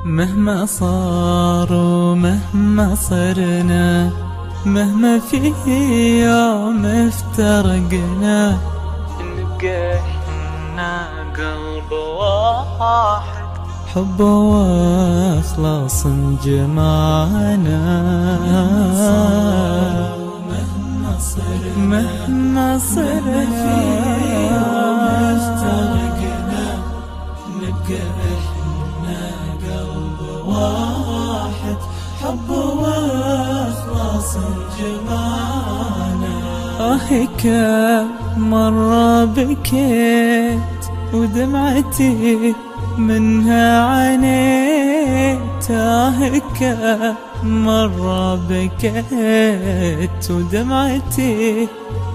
مهما صار ومهما صرنا، مهما في يوم افترقنا، نبقى احنا قلب واحد، حب واخلاص جمعنا. مهما صرنا في يوم افترقنا، نبقى احنا قلب واحد، حب واخلاص جمعنا. كم مرة بكيت ودمعتي منها عانيت، كم مرة بكيت ودمعتي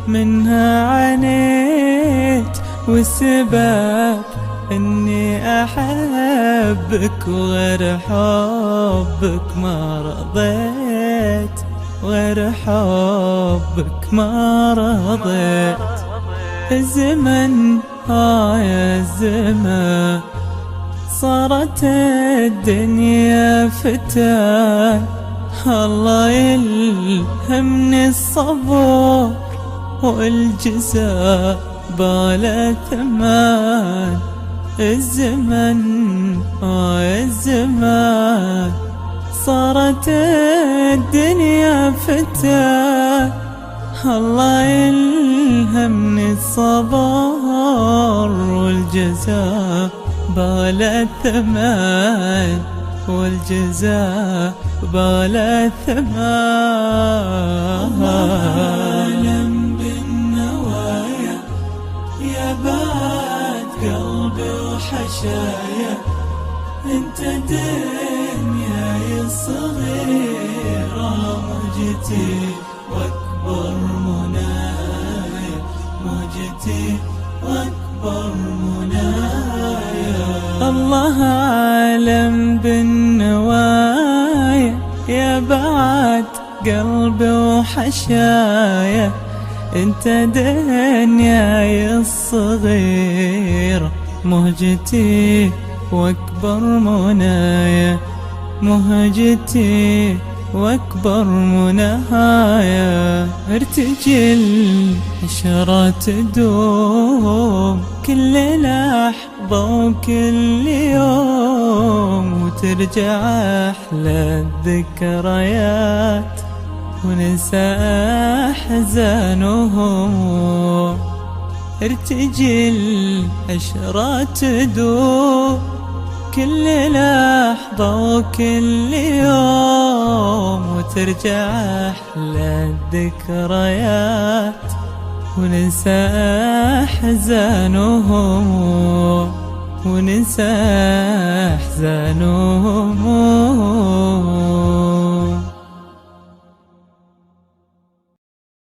منها عانيت، والسبب اني احبك وغير حبك ما رضيت، غير حبك ما رضيت. الزمن يا الزمن صارت الدنيا فتان، الله يلهمني الصبر والجزاء بلا ثمان. الزمن يا الزمان صارت الدنيا فتان، الله يلهمني الصبر والجزاء بلا ثمان، والجزاء بلا ثمان. عالم بالنوايا يا بعد قلبي وحشايا، انت دنياي الصغيرة، موجتي واكبر منايا، موجتي واكبر منايا. الله عالم بالنوايا يا بعد قلبي وحشايا، انت دنياي الصغيرة، مهجتي واكبر منايا، مهجتي واكبر منايا. ارتجل عشرة تدوم كل لحظة وكل يوم، وترجع أحلى الذكريات وننسى أحزان وهموم. ارتجل عشرة تدوم كل لحظة وكل يوم، وترجع أحلى الذكريات وننسى أحزان وهموم، وننسى أحزان وهموم.